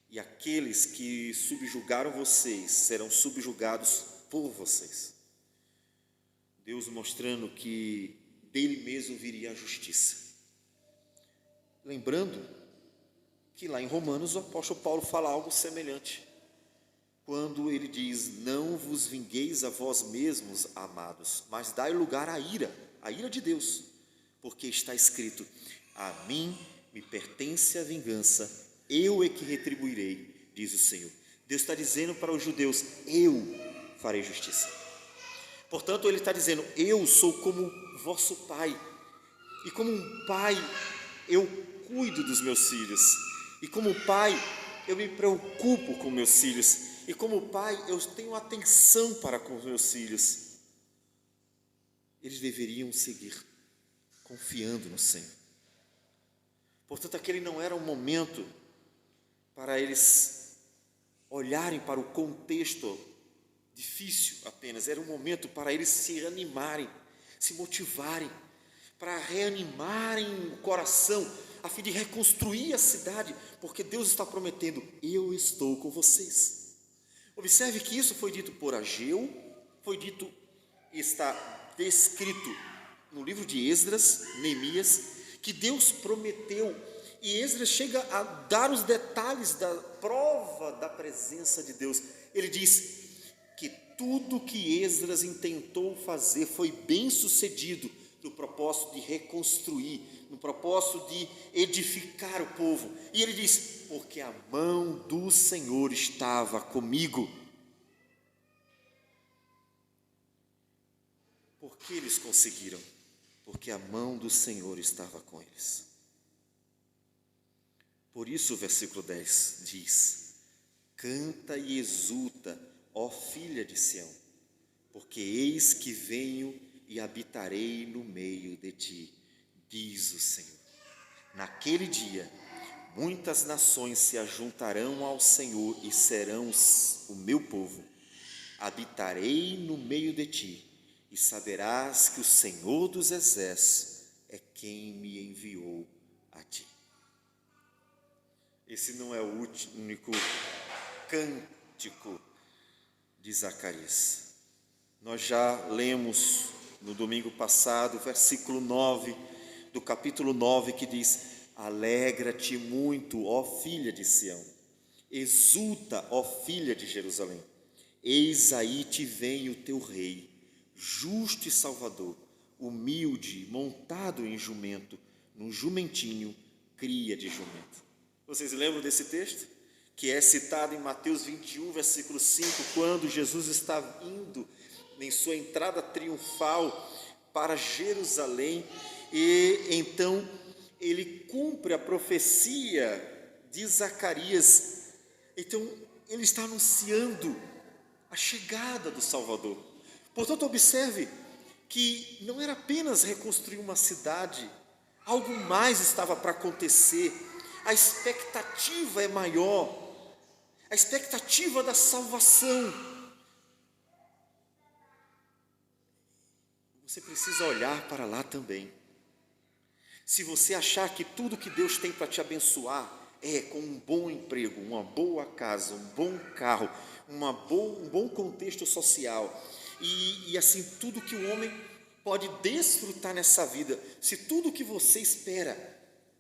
E aqueles que subjugaram vocês serão subjugados por vocês. Deus mostrando que dele mesmo viria a justiça. Lembrando que lá em Romanos o apóstolo Paulo fala algo semelhante, quando ele diz: não vos vingueis a vós mesmos, amados, mas dai lugar à ira de Deus, porque está escrito: a mim me pertence a vingança, eu é que retribuirei, diz o Senhor. Deus está dizendo para os judeus: eu farei justiça. Portanto, ele está dizendo: eu sou como vosso pai, e como um pai eu cuido dos meus filhos, e como pai eu me preocupo com meus filhos, e como pai eu tenho atenção para com os meus filhos. Eles deveriam seguir confiando no Senhor. Portanto, aquele não era um momento para eles olharem para o contexto difícil apenas, era um momento para eles se animarem, se motivarem, para reanimarem o coração, a fim de reconstruir a cidade, porque Deus está prometendo: eu estou com vocês. Observe que isso foi dito por Ageu, foi dito, está descrito no livro de Esdras, Neemias, que Deus prometeu, e Esdras chega a dar os detalhes da prova da presença de Deus. Ele diz que tudo que Esdras intentou fazer foi bem sucedido, no propósito de reconstruir, no propósito de edificar o povo. E ele diz: porque a mão do Senhor estava comigo. Por que eles conseguiram? Porque a mão do Senhor estava com eles. Por isso o versículo 10 diz: canta e exulta, ó filha de Sião, porque eis que venho e habitarei no meio de ti, diz o Senhor. Naquele dia, muitas nações se ajuntarão ao Senhor e serão o meu povo. Habitarei no meio de ti, e saberás que o Senhor dos exércitos é quem me enviou a ti. Esse não é o único cântico de Zacarias. Nós já lemos no domingo passado o versículo 9 do capítulo 9, que diz: alegra-te muito, ó filha de Sião, exulta, ó filha de Jerusalém, eis aí te vem o teu rei, justo e salvador, humilde, montado em jumento, num jumentinho, cria de jumento. Vocês lembram desse texto? Que é citado em Mateus 21, versículo 5, quando Jesus está indo em sua entrada triunfal para Jerusalém, e então ele cumpre a profecia de Zacarias. Então ele está anunciando a chegada do Salvador. Portanto, observe que não era apenas reconstruir uma cidade, algo mais estava para acontecer. A expectativa é maior, a expectativa da salvação. Você precisa olhar para lá também. Se você achar que tudo que Deus tem para te abençoar é com um bom emprego, uma boa casa, um bom carro, um bom contexto social, e assim tudo que o homem pode desfrutar nessa vida, se tudo que você espera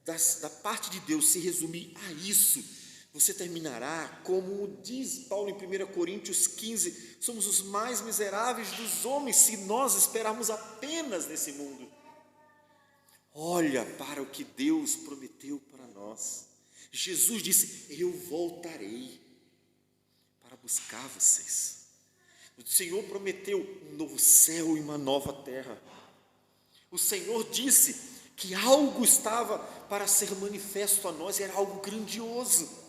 da parte de Deus se resumir a isso, você terminará como diz Paulo em 1 Coríntios 15, somos os mais miseráveis dos homens se nós esperarmos apenas nesse mundo. Olha para o que Deus prometeu para nós. Jesus disse: eu voltarei para buscar vocês. O Senhor prometeu um novo céu e uma nova terra. O Senhor disse que algo estava para ser manifesto a nós, era algo grandioso.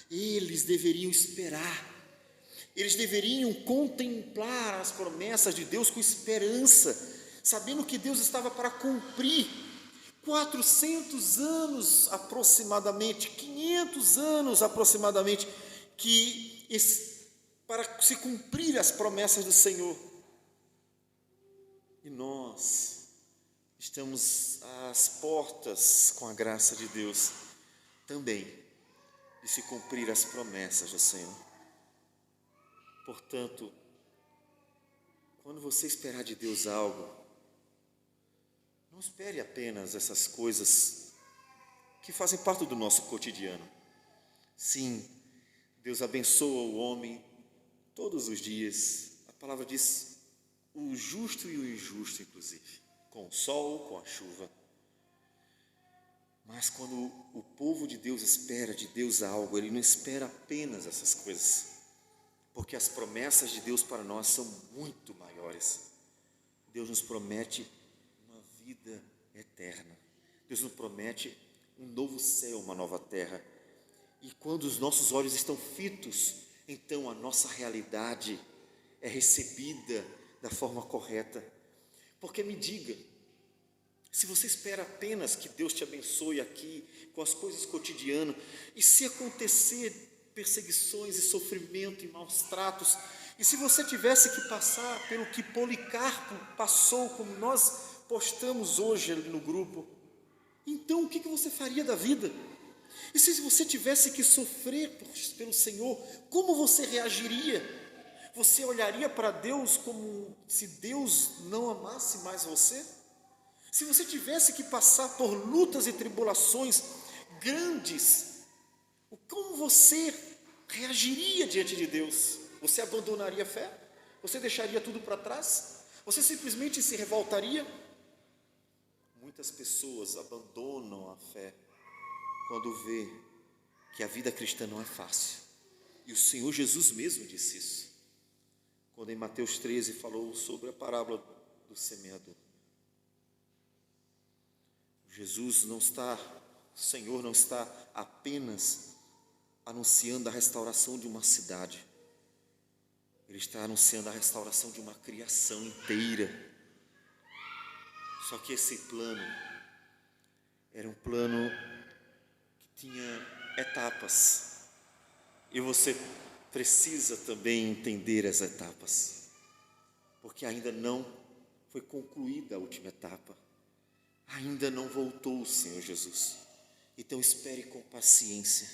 Eles deveriam esperar, eles deveriam contemplar as promessas de Deus com esperança, sabendo que Deus estava para cumprir 400 anos aproximadamente, 500 anos aproximadamente, para se cumprir as promessas do Senhor. E nós estamos às portas, com a graça de Deus, também de se cumprir as promessas do Senhor. Portanto, quando você esperar de Deus algo, não espere apenas essas coisas que fazem parte do nosso cotidiano. Sim, Deus abençoa o homem todos os dias. A palavra diz o justo e o injusto, inclusive, com o sol, com a chuva. Mas quando o povo de Deus espera de Deus algo, ele não espera apenas essas coisas, porque as promessas de Deus para nós são muito maiores. Deus nos promete uma vida eterna. Deus nos promete um novo céu, uma nova terra. E quando os nossos olhos estão fitos, então a nossa realidade é recebida da forma correta. Porque me diga, se você espera apenas que Deus te abençoe aqui com as coisas cotidianas, e se acontecer perseguições e sofrimento e maus tratos, e se você tivesse que passar pelo que Policarpo passou, como nós postamos hoje no grupo, então o que você faria da vida? E se você tivesse que sofrer pelo Senhor, como você reagiria? Você olharia para Deus como se Deus não amasse mais você? Se você tivesse que passar por lutas e tribulações grandes, como você reagiria diante de Deus? Você abandonaria a fé? Você deixaria tudo para trás? Você simplesmente se revoltaria? Muitas pessoas abandonam a fé quando vê que a vida cristã não é fácil. E o Senhor Jesus mesmo disse isso, quando em Mateus 13 falou sobre a parábola do semeador. O Senhor não está apenas anunciando a restauração de uma cidade, Ele está anunciando a restauração de uma criação inteira. Só que esse plano era um plano que tinha etapas, e você precisa também entender as etapas, porque ainda não foi concluída a última etapa, ainda não voltou o Senhor Jesus. Então espere com paciência.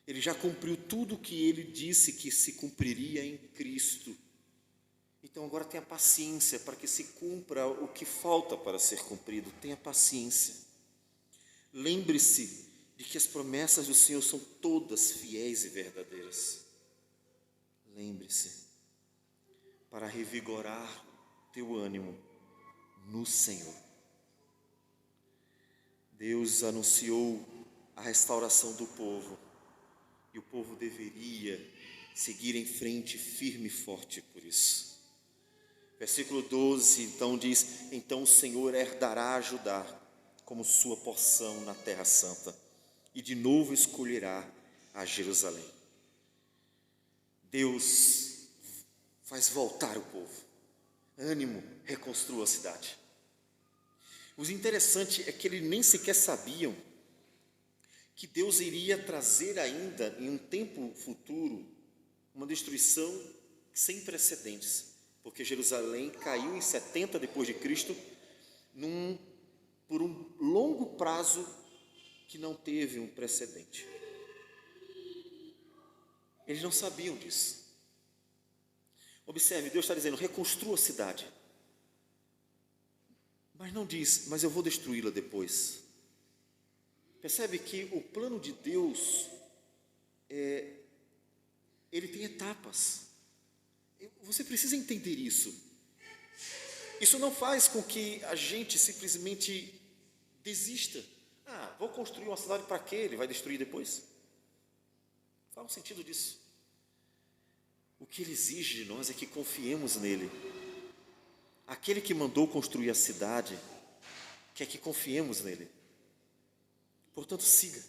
Ele já cumpriu tudo o que Ele disse que se cumpriria em Cristo. Então agora tenha paciência para que se cumpra o que falta para ser cumprido. Tenha paciência. Lembre-se de que as promessas do Senhor são todas fiéis e verdadeiras. Lembre-se, para revigorar teu ânimo no Senhor. Deus anunciou a restauração do povo, e o povo deveria seguir em frente firme e forte por isso. Versículo 12, então diz: então o Senhor herdará Judá como sua porção na terra santa, e de novo escolherá a Jerusalém. Deus faz voltar o povo. Ânimo, reconstrua a cidade. O interessante é que eles nem sequer sabiam que Deus iria trazer ainda, em um tempo futuro, uma destruição sem precedentes, porque Jerusalém caiu em 70 depois de Cristo, por um longo prazo que não teve um precedente. Eles não sabiam disso. Observe, Deus está dizendo: reconstrua a cidade. Mas não diz: mas eu vou destruí-la depois. Percebe que o plano de Deus, ele tem etapas. Você precisa entender isso. Isso não faz com que a gente simplesmente desista. Vou construir uma cidade para quê? Ele vai destruir depois? Faz um sentido disso. O que Ele exige de nós é que confiemos nele. Aquele que mandou construir a cidade quer que confiemos nele. Portanto, siga.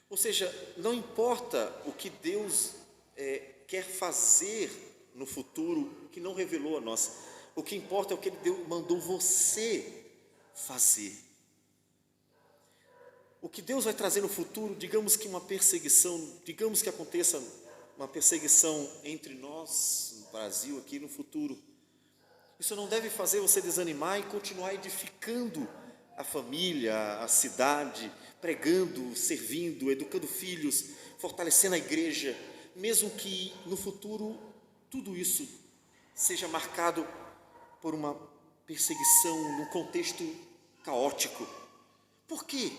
Ou seja, não importa o que Deus quer fazer no futuro que não revelou a nós. O que importa é o que Ele mandou você fazer. O que Deus vai trazer no futuro, digamos que uma perseguição, digamos que aconteça uma perseguição entre nós, no Brasil, aqui no futuro. Isso não deve fazer você desanimar e continuar edificando a família, a cidade, pregando, servindo, educando filhos, fortalecendo a igreja, mesmo que no futuro tudo isso seja marcado por uma perseguição num contexto caótico. Por quê?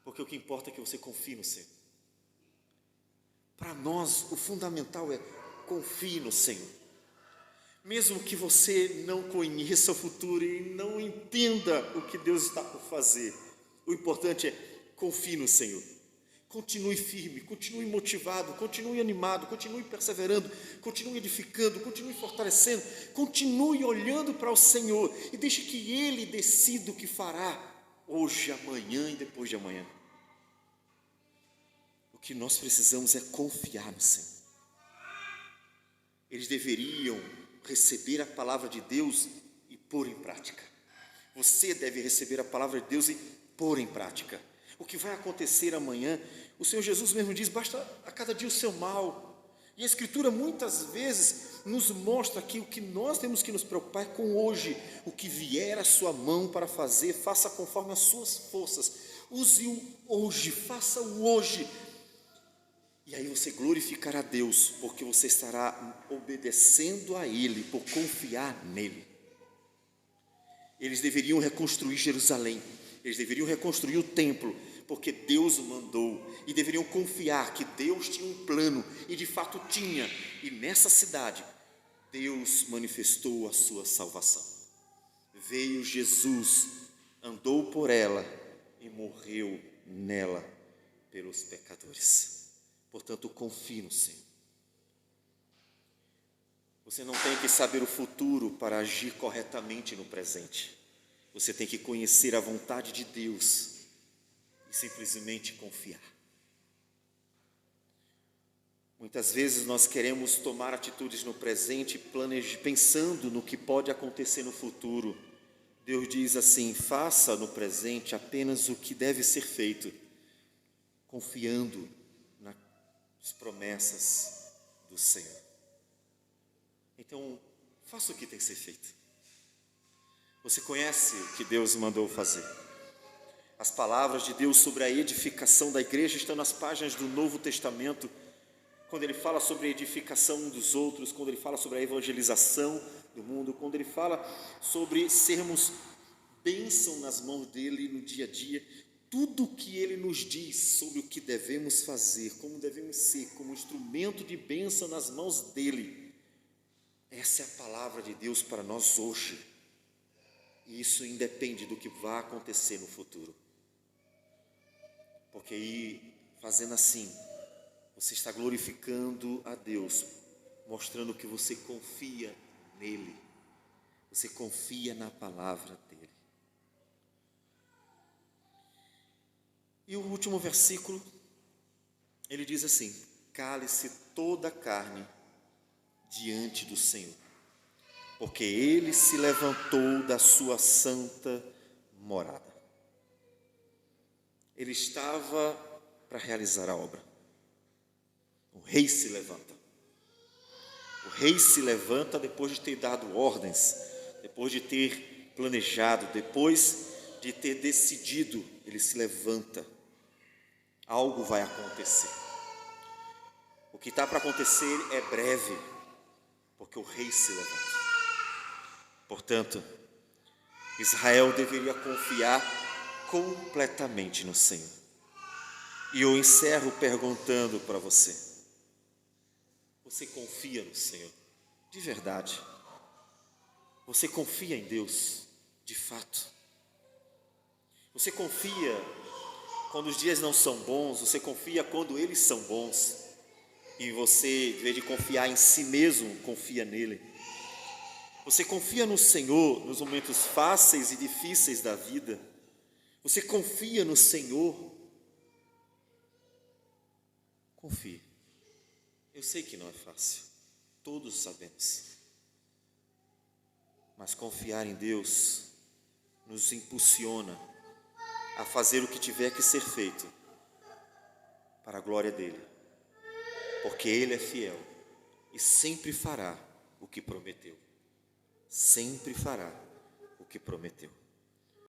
Porque o que importa é que você confie no Senhor. Para nós, o fundamental é confie no Senhor. Mesmo que você não conheça o futuro e não entenda o que Deus está por fazer, o importante é confie no Senhor. Continue firme, continue motivado, continue animado, continue perseverando, continue edificando, continue fortalecendo, continue olhando para o Senhor e deixe que Ele decida o que fará hoje, amanhã e depois de amanhã. O que nós precisamos é confiar no Senhor. Eles deveriam receber a palavra de Deus e pôr em prática. Você deve receber a palavra de Deus e pôr em prática. O que vai acontecer amanhã, o Senhor Jesus mesmo diz: basta a cada dia o seu mal. E a Escritura muitas vezes nos mostra que o que nós temos que nos preocupar é com hoje. O que vier à sua mão para fazer, faça conforme as suas forças. Use-o hoje, faça-o hoje. E aí você glorificará a Deus, porque você estará obedecendo a Ele, por confiar nele. Eles deveriam reconstruir Jerusalém, eles deveriam reconstruir o templo, porque Deus o mandou, e deveriam confiar que Deus tinha um plano, e de fato tinha, e nessa cidade, Deus manifestou a sua salvação. Veio Jesus, andou por ela, e morreu nela, pelos pecadores. Portanto, confie no Senhor. Você não tem que saber o futuro para agir corretamente no presente. Você tem que conhecer a vontade de Deus e simplesmente confiar. Muitas vezes nós queremos tomar atitudes no presente, pensando no que pode acontecer no futuro. Deus diz assim: faça no presente apenas o que deve ser feito, confiando nas promessas do Senhor. Então, faça o que tem que ser feito. Você conhece o que Deus mandou fazer. As palavras de Deus sobre a edificação da igreja estão nas páginas do Novo Testamento, quando Ele fala sobre a edificação um dos outros, quando Ele fala sobre a evangelização do mundo, quando Ele fala sobre sermos bênção nas mãos dEle no dia a dia. Tudo o que Ele nos diz sobre o que devemos fazer, como devemos ser, como instrumento de bênção nas mãos dEle, essa é a palavra de Deus para nós hoje. E isso independe do que vai acontecer no futuro. Porque aí, fazendo assim, você está glorificando a Deus, mostrando que você confia nele. Você confia na palavra dele. E o último versículo, ele diz assim: cale-se toda a carne diante do Senhor, porque Ele se levantou da sua santa morada. Ele estava para realizar a obra. O rei se levanta. O rei se levanta depois de ter dado ordens, depois de ter planejado, depois de ter decidido, ele se levanta. Algo vai acontecer. O que está para acontecer é breve, porque o rei se levanta. Portanto, Israel deveria confiar completamente no Senhor. E eu encerro perguntando para você: você confia no Senhor? De verdade? Você confia em Deus? De fato? Você confia quando os dias não são bons? Você confia quando eles são bons? E você, em vez de confiar em si mesmo, confia nele? Você confia no Senhor nos momentos fáceis e difíceis da vida? Você confia no Senhor? Confie. Eu sei que não é fácil, todos sabemos. Mas confiar em Deus nos impulsiona a fazer o que tiver que ser feito para a glória dele. Porque Ele é fiel e sempre fará o que prometeu. Sempre fará o que prometeu.